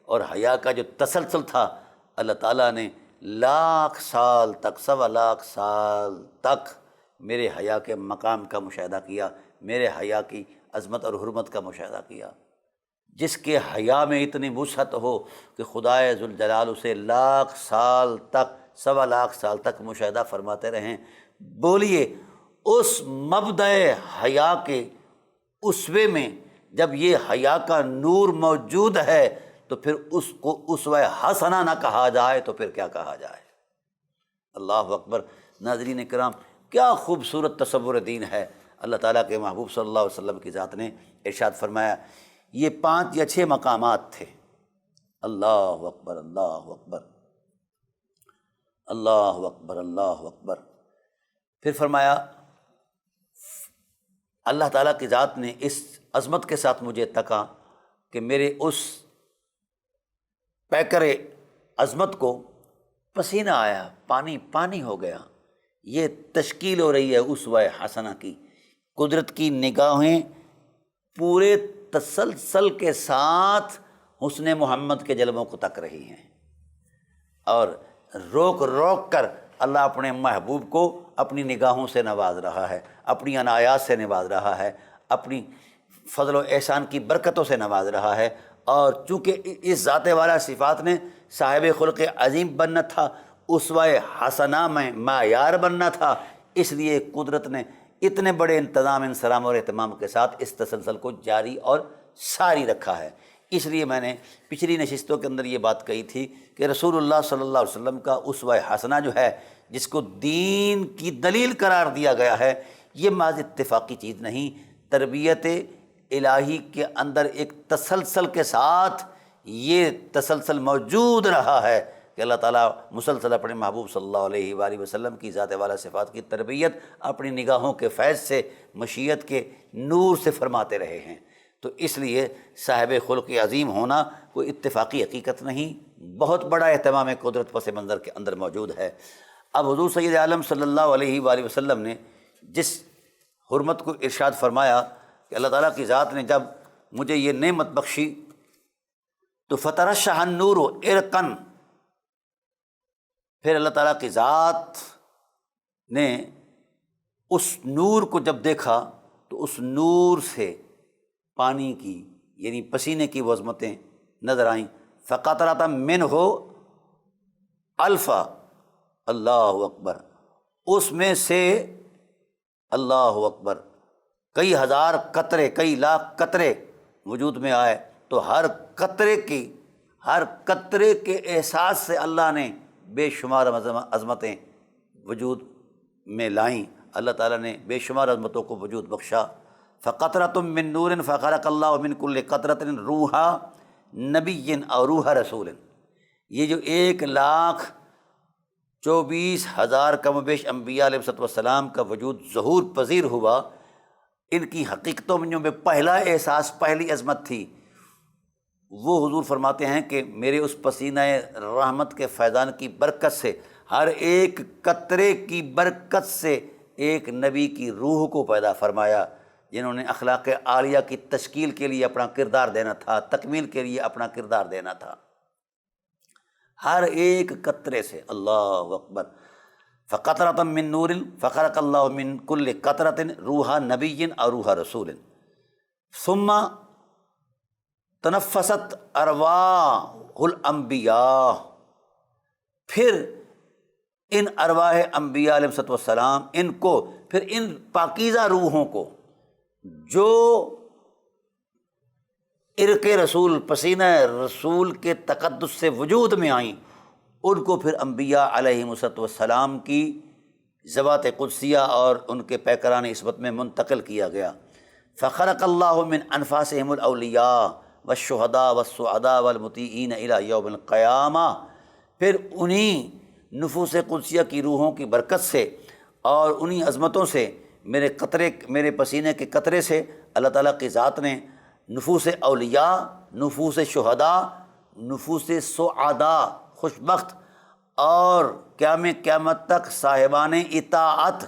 S1: اور حیا کا جو تسلسل تھا، اللہ تعالیٰ نے 1,00,000 سال تک، 1,25,000 سال تک میرے حیا کے مقام کا مشاہدہ کیا، میرے حیا کی عظمت اور حرمت کا مشاہدہ کیا۔ جس کے حیا میں اتنی وسعت ہو کہ خدائے ذوالجلال اسے 1,00,000 سال تک، 1,25,000 سال تک مشاہدہ فرماتے رہیں، بولیے اس مبدأ حیا کے اسوے میں جب یہ حیا کا نور موجود ہے تو پھر اس کو اسوہ حسنہ نہ کہا جائے تو پھر کیا کہا جائے؟ اللہ اکبر۔ ناظرین کرام، کیا خوبصورت تصور دین ہے۔ اللہ تعالیٰ کے محبوب صلی اللہ علیہ وسلم کی ذات نے ارشاد فرمایا، یہ 5 یا 6 مقامات تھے۔ اللہ اکبر، اللہ اکبر، اللہ اکبر، اللہ اکبر۔ پھر فرمایا اللہ تعالیٰ کی ذات نے اس عظمت کے ساتھ مجھے تکا کہ میرے اس پیکر عظمت کو پسینہ آیا، پانی پانی ہو گیا۔ یہ تشکیل ہو رہی ہے اسوہ حسنہ کی۔ قدرت کی نگاہیں پورے تسلسل کے ساتھ حسن محمد کے جلووں کو تک رہی ہیں، اور روک روک کر اللہ اپنے محبوب کو اپنی نگاہوں سے نواز رہا ہے، اپنی عنایات سے نواز رہا ہے، اپنی فضل و احسان کی برکتوں سے نواز رہا ہے، اور چونکہ اس ذات والا صفات نے صاحب خلق عظیم بننا تھا، اسوہ حسنہ میں معیار بننا تھا، اس لیے قدرت نے اتنے بڑے انتظام انصرام اور اہتمام کے ساتھ اس تسلسل کو جاری اور ساری رکھا ہے۔ اس لیے میں نے پچھلی نشستوں کے اندر یہ بات کہی تھی کہ رسول اللہ صلی اللہ علیہ وسلم کا اسوہ حسنہ جو ہے، جس کو دین کی دلیل قرار دیا گیا ہے، یہ محض اتفاقی چیز نہیں، تربیت الہی کے اندر ایک تسلسل کے ساتھ یہ تسلسل موجود رہا ہے کہ اللہ تعالیٰ مسلسل اپنے محبوب صلی اللہ علیہ وآلہ وسلم کی ذات والا صفات کی تربیت اپنی نگاہوں کے فیض سے، مشیت کے نور سے فرماتے رہے ہیں۔ تو اس لیے صاحب خلق عظیم ہونا کوئی اتفاقی حقیقت نہیں، بہت بڑا اہتمام قدرت پس منظر کے اندر موجود ہے۔ اب حضور سید عالم صلی اللہ علیہ وآلہ وسلم نے جس حرمت کو ارشاد فرمایا کہ اللہ تعالیٰ کی ذات نے جب مجھے یہ نعمت بخشی تو فترشح النور ارقن، پھر اللہ تعالیٰ کی ذات نے اس نور کو جب دیکھا تو اس نور سے پانی کی یعنی پسینے کی وہ عظمتیں نظر آئیں۔ فقطرۃ منہ الفا، اللہ اکبر، اس میں سے اللہ اکبر کئی ہزار قطرے، کئی لاکھ قطرے وجود میں آئے، تو ہر قطرے کے احساس سے اللہ نے بے شمار عظمتیں وجود میں لائیں، اللہ تعالیٰ نے بے شمار عظمتوں کو وجود بخشا۔ فقطرۃ من نور فخلق اللہ من کل قطرۃ روح نبی اور روح رسول، یہ جو 1,24,000 کم و بیش انبیاء علیہ السلام کا وجود ظہور پذیر ہوا، ان کی حقیقتوں میں جو پہلا احساس، پہلی عظمت تھی، وہ حضور فرماتے ہیں کہ میرے اس پسینہ رحمت کے فیضان کی برکت سے، ہر ایک قطرے کی برکت سے ایک نبی کی روح کو پیدا فرمایا، جنہوں نے اخلاق عالیہ کی تشکیل کے لیے اپنا کردار دینا تھا، تکمیل کے لیے اپنا کردار دینا تھا، ہر ایک قطرے سے۔ اللہ اکبر۔ فقطرۃ من نور فخلق اللہ من کل قطرۃ روح نبی اور روح رسول ثم تنفست ارواح الانبیاء، پھر ان ارواح انبیاء علیہ السلام، ان کو پھر ان پاکیزہ روحوں کو جو عرق رسول، پسینہ رسول کے تقدس سے وجود میں آئیں، ان کو پھر انبیاء علیہم السلام کی ذوات قدسیہ اور ان کے پیکران عصمت میں منتقل کیا گیا۔ فخلق اللہ من انفاسہم الاولیاء والشہداء والسعداء والمطیعین الی یوم القیامہ، پھر انہی نفوس قدسیہ کی روحوں کی برکت سے اور انہی عظمتوں سے، میرے پسینے کے قطرے سے اللہ تعالیٰ کی ذات نے نفوس اولیاء، نفوس شہداء، نفوس سعداء خوشبخت اور قیامت تک صاحبان اطاعت،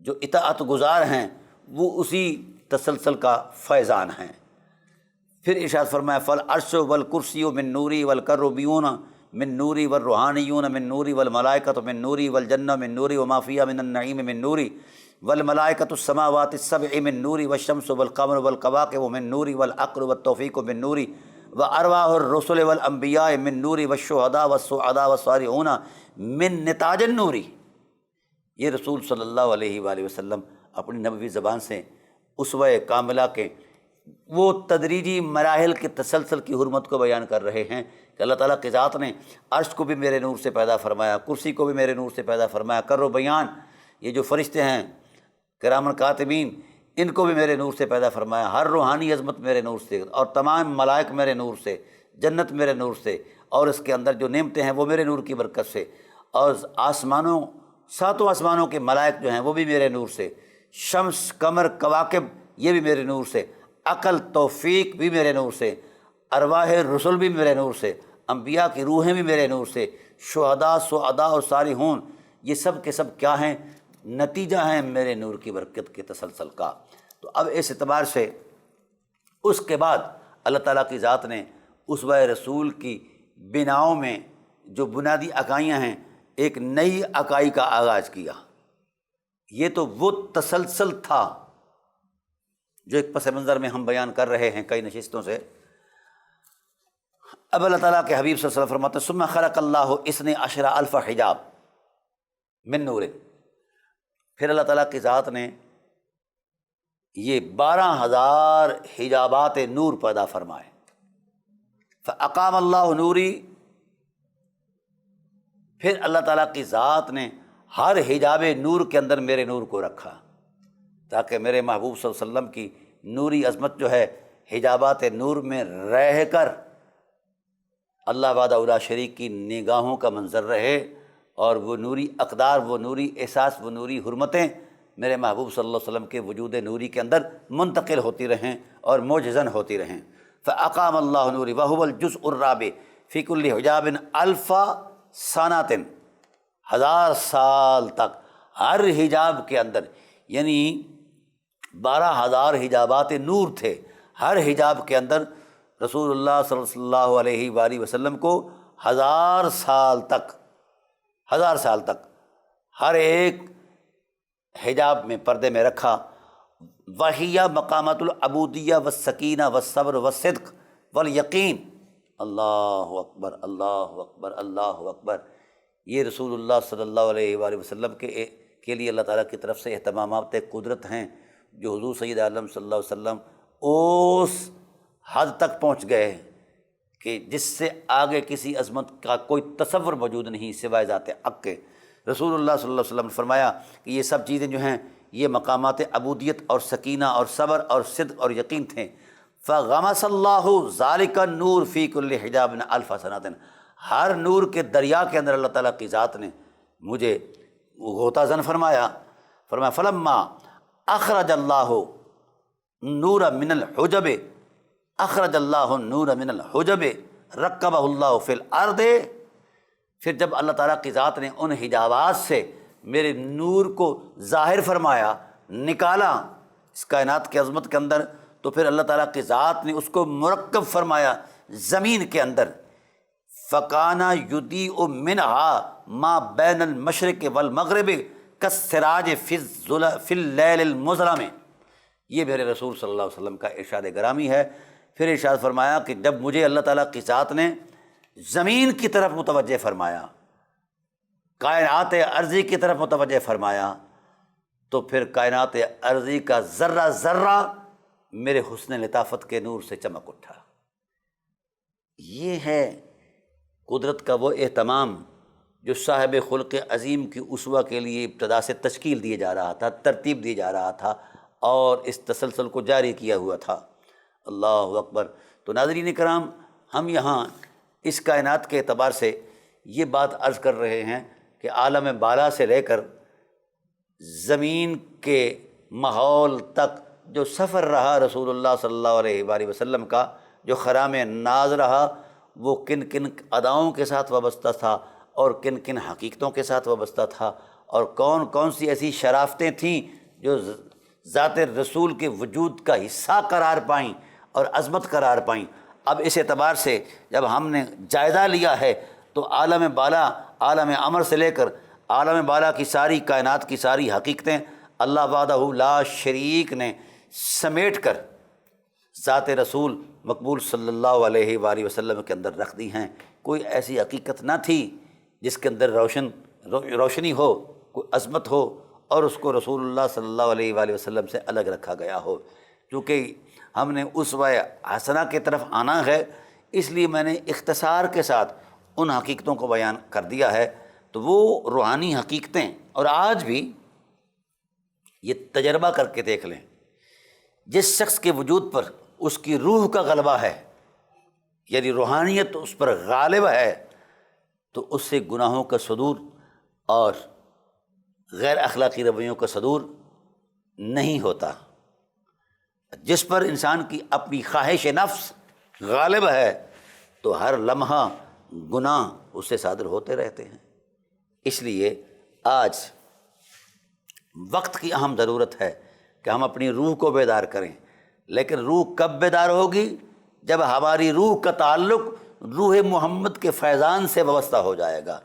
S1: جو اطاعت گزار ہیں، وہ اسی تسلسل کا فیضان ہیں۔ پھر ارشاد فرمایا فالعرش والکرسی من نوری والکروبیون من نوری والروحانیون من نوری والملائکۃ من نوری والجنہ من نوری وما فیہا من النعیم من نوری والملائکۃ السماوات السبع من نوری والشمس والقمر والکواکب من نوری والعقل والتوفیق من نوری وارواح الرسل والانبیاء من نوری والشہداء والسعداء والصالحون من نتاج النوری۔ یہ رسول صلی اللہ علیہ وآلہ وسلم اپنی نبوی زبان سے اسوہ کاملہ کے وہ تدریجی مراحل کے تسلسل کی حرمت کو بیان کر رہے ہیں کہ اللہ تعالیٰ کی ذات نے عرش کو بھی میرے نور سے پیدا فرمایا، کرسی کو بھی میرے نور سے پیدا فرمایا، کر و بیان، یہ جو فرشتے ہیں کرام کاتبین، ان کو بھی میرے نور سے پیدا فرمایا، ہر روحانی عظمت میرے نور سے، اور تمام ملائک میرے نور سے، جنت میرے نور سے، اور اس کے اندر جو نعمتیں ہیں وہ میرے نور کی برکت سے، اور آسمانوں، ساتوں آسمانوں کے ملائک جو ہیں وہ بھی میرے نور سے، شمس، قمر، کواکب یہ بھی میرے نور سے، عقل، توفیق بھی میرے نور سے، ارواح رسول بھی میرے نور سے، انبیاء کی روحیں بھی میرے نور سے، شہداء، سعداء اور صالحون، یہ سب کے سب کیا ہیں؟ نتیجہ ہیں میرے نور کی برکت کے تسلسل کا۔ تو اب اس اعتبار سے اس کے بعد اللہ تعالیٰ کی ذات نے اسوہ رسول کی بناؤں میں جو بنیادی اکائیاں ہیں، ایک نئی اکائی کا آغاز کیا۔ یہ تو وہ تسلسل تھا جو ایک پس منظر میں ہم بیان کر رہے ہیں کئی نشستوں سے۔ اب اللہ تعالیٰ کے حبیب صلی اللہ علیہ وسلم فرماتے ہیں ثم خلق اللہ اثنی عشر الف حجاب من نور، پھر اللہ تعالیٰ کی ذات نے یہ 12,000 حجابات نور پیدا فرمائے۔ فاقام اللہ نوری، پھر اللہ تعالیٰ کی ذات نے ہر حجاب نور کے اندر میرے نور کو رکھا، تاکہ میرے محبوب صلی اللہ علیہ وسلم کی نوری عظمت جو ہے حجابات نور میں رہ کر اللہ وحدہ لا شریک کی نگاہوں کا منظر رہے، اور وہ نوری اقدار، وہ نوری احساس، وہ نوری حرمتیں میرے محبوب صلی اللہ علیہ وسلم کے وجود نوری کے اندر منتقل ہوتی رہیں اور معجزاً ہوتی رہیں۔ فاقام اللہ نوری وہو الجزء الرابع فی کل حجاب الف سنۃ، 1000 سال تک ہر حجاب کے اندر، یعنی 12,000 حجابات نور تھے، ہر حجاب کے اندر رسول اللہ صلی اللہ علیہ وآلہ وسلم کو 1000 سال تک ہر ایک حجاب میں، پردے میں رکھا۔ وحیہ مقامات العبودیہ والسکینہ والصبر والصدق والیقین۔ اللہ اکبر، اللہ اکبر، اللہ اکبر۔ یہ رسول اللہ صلی اللہ علیہ وآلہ وسلم کے لیے اللہ تعالیٰ کی طرف سے اہتمامات قدرت ہیں، جو حضور سید عالم صلی اللہ علیہ وسلم اس حد تک پہنچ گئے کہ جس سے آگے کسی عظمت کا کوئی تصور موجود نہیں سوائے ذات حق کے۔ رسول اللہ صلی اللہ علیہ وسلم نے فرمایا کہ یہ سب چیزیں جو ہیں یہ مقامات عبودیت اور سکینہ اور صبر اور صدق اور یقین تھیں۔ فغمس اللہ ذالک النور فی کل حجاب الف سنۃ، ہر نور کے دریا کے اندر اللہ تعالیٰ کی ذات نے مجھے غوطہ زن فرمایا۔ فلما اخرج اللہ نور من الحجب، اخرج اللہ نور من الحجب رکبہ اللہ فی الارض، پھر جب اللہ تعالیٰ کی ذات نے ان حجابات سے میرے نور کو ظاہر فرمایا، نکالا اس کائنات کی عظمت کے اندر، تو پھر اللہ تعالیٰ کی ذات نے اس کو مرکب فرمایا زمین کے اندر۔ فکانہ یضیء منہا ما بین المشرق والمغرب کالسراج فی اللیل المظلم۔ یہ میرے رسول صلی اللہ علیہ وسلم کا ارشاد گرامی ہے۔ پھر ارشاد فرمایا کہ جب مجھے اللہ تعالیٰ کی ذات نے زمین کی طرف متوجہ فرمایا، کائنات ارضی کی طرف متوجہ فرمایا، تو پھر کائنات ارضی کا ذرہ ذرہ میرے حسن لطافت کے نور سے چمک اٹھا۔ یہ ہے قدرت کا وہ اہتمام جو صاحب خلق عظیم کی اسوہ کے لیے ابتدا سے تشکیل دیے جا رہا تھا، ترتیب دی جا رہا تھا، اور اس تسلسل کو جاری کیا ہوا تھا۔ اللہ اکبر۔ تو ناظرین کرام، ہم یہاں اس کائنات کے اعتبار سے یہ بات عرض کر رہے ہیں کہ عالم بالا سے لے کر زمین کے ماحول تک جو سفر رہا رسول اللہ صلی اللہ علیہ وآلہ وسلم کا، جو خرام ناز رہا، وہ کن کن اداؤں کے ساتھ وابستہ تھا اور کن کن حقیقتوں کے ساتھ وابستہ تھا، اور کون کون سی ایسی شرافتیں تھیں جو ذات رسول کے وجود کا حصہ قرار پائیں اور عظمت قرار پائیں۔ اب اس اعتبار سے جب ہم نے جائزہ لیا ہے تو عالم بالا، عالم امر سے لے کر عالم بالا کی ساری کائنات کی ساری حقیقتیں اللہ وحدہ لا شریک نے سمیٹ کر ذات رسول مقبول صلی اللہ علیہ وآلہ وسلم کے اندر رکھ دی ہیں۔ کوئی ایسی حقیقت نہ تھی جس کے اندر روشنی ہو، کوئی عظمت ہو، اور اس کو رسول اللہ صلی اللہ علیہ وآلہ وسلم سے الگ رکھا گیا ہو۔ چونکہ ہم نے اسوہ حسنہ کی طرف آنا ہے، اس لیے میں نے اختصار کے ساتھ ان حقیقتوں کو بیان کر دیا ہے۔ تو وہ روحانی حقیقتیں، اور آج بھی یہ تجربہ کر کے دیکھ لیں، جس شخص کے وجود پر اس کی روح کا غلبہ ہے، یعنی روحانیت اس پر غالب ہے، تو اس سے گناہوں کا صدور اور غیر اخلاقی رویوں کا صدور نہیں ہوتا۔ جس پر انسان کی اپنی خواہش نفس غالب ہے تو ہر لمحہ گناہ اس سے صادر ہوتے رہتے ہیں۔ اس لیے آج وقت کی اہم ضرورت ہے کہ ہم اپنی روح کو بیدار کریں، لیکن روح کب بیدار ہوگی؟ جب ہماری روح کا تعلق روح محمد کے فیضان سے وابستہ ہو جائے گا۔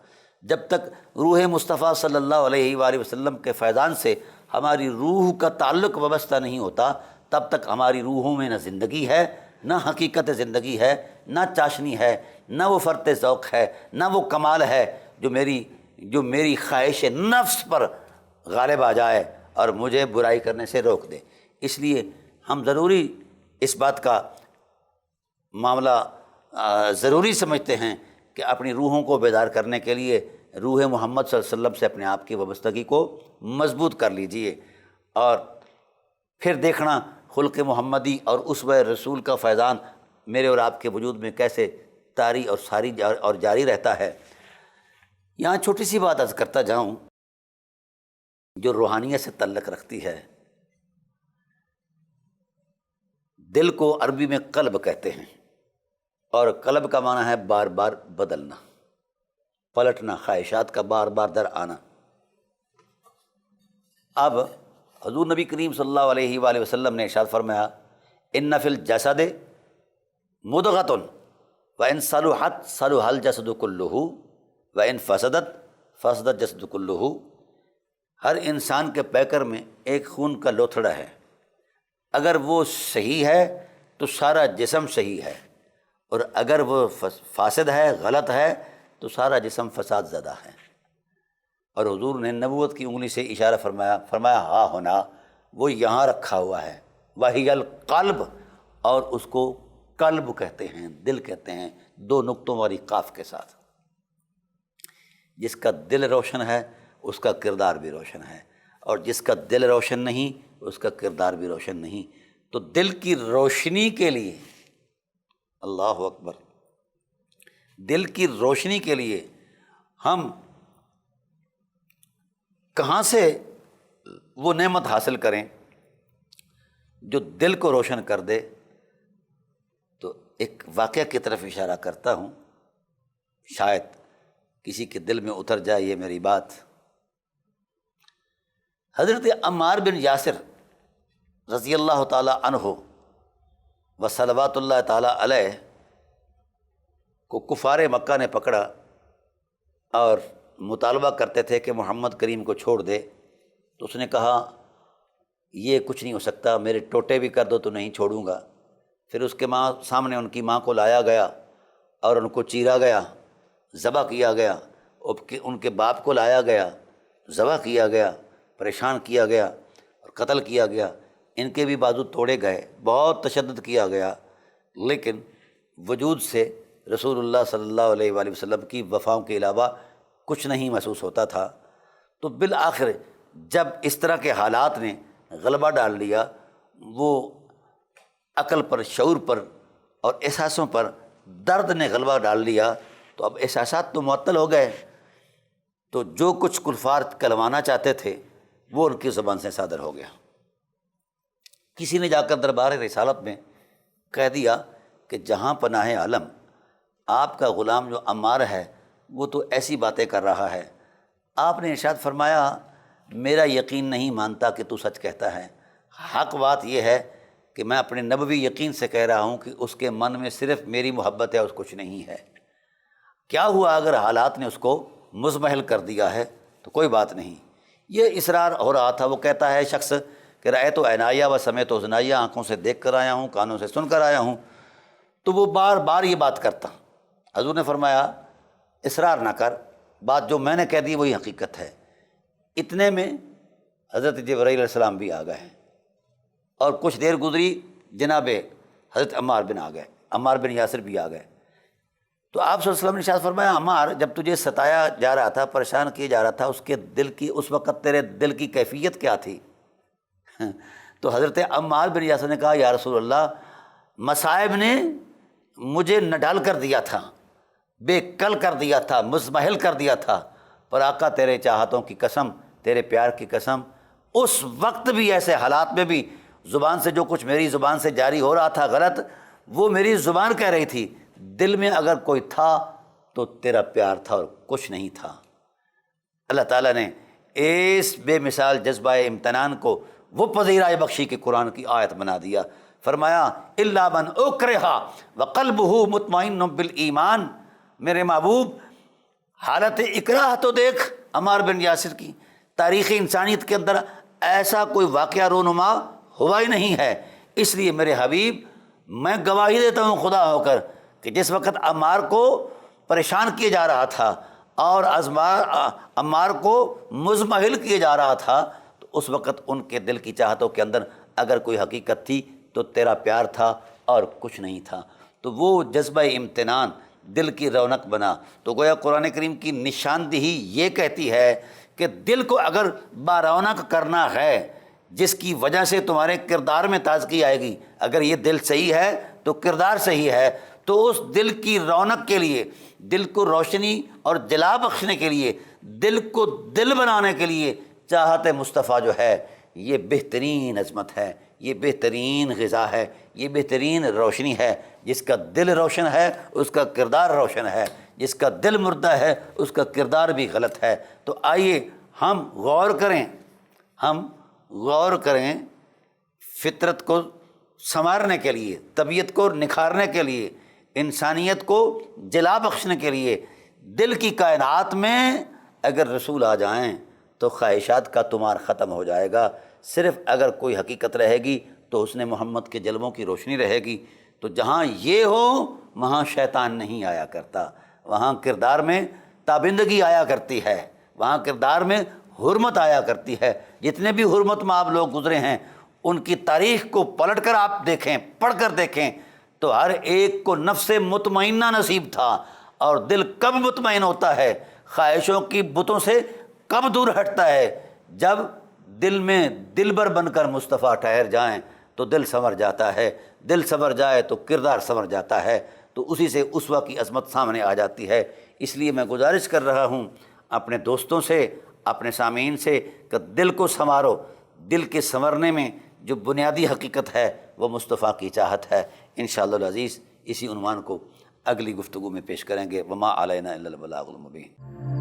S1: جب تک روح مصطفیٰ صلی اللہ علیہ وآلہ وسلم کے فیضان سے ہماری روح کا تعلق وابستہ نہیں ہوتا، تب تک ہماری روحوں میں نہ زندگی ہے، نہ حقیقت زندگی ہے، نہ چاشنی ہے، نہ وہ فرط ذوق ہے، نہ وہ کمال ہے جو میری خواہش نفس پر غالب آ جائے اور مجھے برائی کرنے سے روک دے۔ اس لیے ہم ضروری اس بات کا معاملہ ضروری سمجھتے ہیں کہ اپنی روحوں کو بیدار کرنے کے لیے روح محمد صلی اللہ علیہ وسلم سے اپنے آپ کی وابستگی کو مضبوط کر لیجئے، اور پھر دیکھنا خلق محمدی اور اسوہ رسول کا فیضان میرے اور آپ کے وجود میں کیسے طاری اور ساری اور جاری رہتا ہے۔ یہاں چھوٹی سی بات عرض کرتا جاؤں جو روحانیت سے تعلق رکھتی ہے۔ دل کو عربی میں قلب کہتے ہیں، اور قلب کا معنی ہے بار بار بدلنا، پلٹنا، خواہشات کا بار بار در آنا۔ اب حضور نبی کریم صلی اللہ علیہ وآلہ وسلم نے ارشاد فرمایا ان فی الجسد مضغۃ وان صلحت صلح الجسد کلہ وان فسدت فسد الجسد کلہ۔ ہر انسان کے پیکر میں ایک خون کا لوتھڑا ہے، اگر وہ صحیح ہے تو سارا جسم صحیح ہے، اور اگر وہ فاسد ہے، غلط ہے، تو سارا جسم فساد زدہ ہے۔ اور حضور نے نبوت کی انگلی سے اشارہ فرمایا ہاں ہونا، وہ یہاں رکھا ہوا ہے، وہی القلب، اور اس کو قلب کہتے ہیں، دل کہتے ہیں، دو نقطوں والی قاف کے ساتھ۔ جس کا دل روشن ہے اس کا کردار بھی روشن ہے، اور جس کا دل روشن نہیں اس کا کردار بھی روشن نہیں۔ تو دل کی روشنی کے لیے، اللہ اکبر، دل کی روشنی کے لیے ہم کہاں سے وہ نعمت حاصل کریں جو دل کو روشن کر دے؟ تو ایک واقعہ کی طرف اشارہ کرتا ہوں، شاید کسی کے دل میں اتر جائے یہ میری بات۔ حضرت عمار بن یاسر رضی اللہ تعالی عنہ و صلوات اللہ تعالی علیہ کو کفار مکہ نے پکڑا اور مطالبہ کرتے تھے کہ محمد کریم کو چھوڑ دے، تو اس نے کہا یہ کچھ نہیں ہو سکتا، میرے ٹوٹے بھی کر دو تو نہیں چھوڑوں گا۔ پھر اس کے سامنے ان کی ماں کو لایا گیا اور ان کو چیرا گیا، ذبح کیا گیا، ان کے باپ کو لایا گیا، ذبح کیا گیا، پریشان کیا گیا اور قتل کیا گیا۔ ان کے بھی بازو توڑے گئے، بہت تشدد کیا گیا، لیکن وجود سے رسول اللہ صلی اللہ علیہ وآلہ وسلم کی وفاؤں کے علاوہ کچھ نہیں محسوس ہوتا تھا۔ تو بالآخر جب اس طرح کے حالات نے غلبہ ڈال لیا، وہ عقل پر، شعور پر اور احساسوں پر درد نے غلبہ ڈال لیا، تو اب احساسات تو معطل ہو گئے، تو جو کچھ کفار کلوانا چاہتے تھے وہ ان کی زبان سے صادر ہو گیا۔ کسی نے جا کر دربار رسالت میں کہہ دیا کہ جہاں پناہ عالم، آپ کا غلام جو عمار ہے وہ تو ایسی باتیں کر رہا ہے۔ آپ نے ارشاد فرمایا میرا یقین نہیں مانتا کہ تو سچ کہتا ہے، حق بات یہ ہے کہ میں اپنے نبوی یقین سے کہہ رہا ہوں کہ اس کے من میں صرف میری محبت ہے، اس کچھ نہیں ہے۔ کیا ہوا اگر حالات نے اس کو مزمحل کر دیا ہے تو کوئی بات نہیں۔ یہ اصرار ہو رہا تھا، وہ کہتا ہے شخص کہ رأیت عینایا و سمیت اذنایا، آنکھوں سے دیکھ کر آیا ہوں، کانوں سے سن کر آیا ہوں، تو وہ بار بار یہ بات کرتا۔ حضور نے فرمایا اصرار نہ کر، بات جو میں نے کہہ دی وہی حقیقت ہے۔ اتنے میں حضرت جبرائیل علیہ السلام بھی آ گئے ہیں، اور کچھ دیر گزری جناب حضرت عمار بن یاسر بھی آ گئے۔ تو آپ صلی اللہ علیہ وسلم نے ارشاد فرمایا عمار، جب تجھے ستایا جا رہا تھا، پریشان کیا جا رہا تھا، اس کے دل کی اس وقت تیرے دل کی کیفیت کیا تھی؟ تو حضرت عمار بن یاسر نے کہا یا رسول اللہ، مصائب نے مجھے نڈال کر دیا تھا، بے کل کر دیا تھا، مزمحل کر دیا تھا، پر آقا تیرے چاہتوں کی قسم، تیرے پیار کی قسم، اس وقت بھی ایسے حالات میں بھی زبان سے جو کچھ میری زبان سے جاری ہو رہا تھا غلط، وہ میری زبان کہہ رہی تھی، دل میں اگر کوئی تھا تو تیرا پیار تھا اور کچھ نہیں تھا۔ اللہ تعالیٰ نے اس بے مثال جذبہ امتنان کو وہ پذیرائے بخشی کہ قرآن کی آیت بنا دیا۔ فرمایا الا من اکرہ وقلبہ مطمئن بالایمان، میرے محبوب حالت اکراہ تو دیکھ عمار بن یاسر کی۔ تاریخ انسانیت کے اندر ایسا کوئی واقعہ رونما ہوا ہی نہیں ہے اس لیے میرے حبیب میں گواہی دیتا ہوں خدا ہو کر کہ جس وقت عمار کو پریشان کیا جا رہا تھا اور عمار کو مضمحل کیا جا رہا تھا، تو اس وقت ان کے دل کی چاہتوں کے اندر اگر کوئی حقیقت تھی تو تیرا پیار تھا اور کچھ نہیں تھا۔ تو وہ جذبہ امتنان دل کی رونق بنا۔ تو گویا قرآن کریم کی نشاندہی یہ کہتی ہے کہ دل کو اگر بارونق کرنا ہے، جس کی وجہ سے تمہارے کردار میں تازگی آئے گی، اگر یہ دل صحیح ہے تو کردار صحیح ہے، تو اس دل کی رونق کے لیے، دل کو روشنی اور جلا بخشنے کے لیے، دل کو دل بنانے کے لیے چاہت مصطفیٰ جو ہے یہ بہترین عظمت ہے، یہ بہترین غذا ہے، یہ بہترین روشنی ہے۔ جس کا دل روشن ہے اس کا کردار روشن ہے، جس کا دل مردہ ہے اس کا کردار بھی غلط ہے۔ تو آئیے ہم غور کریں فطرت کو سنوارنے کے لیے، طبیعت کو نکھارنے کے لیے، انسانیت کو جلا بخشنے کے لیے۔ دل کی کائنات میں اگر رسول آ جائیں تو خواہشات کا تمار ختم ہو جائے گا۔ صرف اگر کوئی حقیقت رہے گی تو اس نے محمد کے جلووں کی روشنی رہے گی۔ تو جہاں یہ ہو وہاں شیطان نہیں آیا کرتا، وہاں کردار میں تابندگی آیا کرتی ہے، وہاں کردار میں حرمت آیا کرتی ہے۔ جتنے بھی حرمت میں آپ لوگ گزرے ہیں ان کی تاریخ کو پلٹ کر آپ دیکھیں، پڑھ کر دیکھیں، تو ہر ایک کو نفس مطمئنہ نصیب تھا۔ اور دل کب مطمئن ہوتا ہے، خواہشوں کی بتوں سے کب دور ہٹتا ہے، جب دل میں دلبر بن کر مصطفیٰ ٹھہر جائیں تو دل سنور جاتا ہے، دل سنور جائے تو کردار سنور جاتا ہے، تو اسی سے اسوہ کی عظمت سامنے آ جاتی ہے۔ اس لیے میں گزارش کر رہا ہوں اپنے دوستوں سے، اپنے سامعین سے کہ دل کو سنوارو۔ دل کے سنورنے میں جو بنیادی حقیقت ہے وہ مصطفیٰ کی چاہت ہے۔ انشاءاللہ العزیز اسی عنوان کو اگلی گفتگو میں پیش کریں گے۔ وما علینا الا البلاغ المبین۔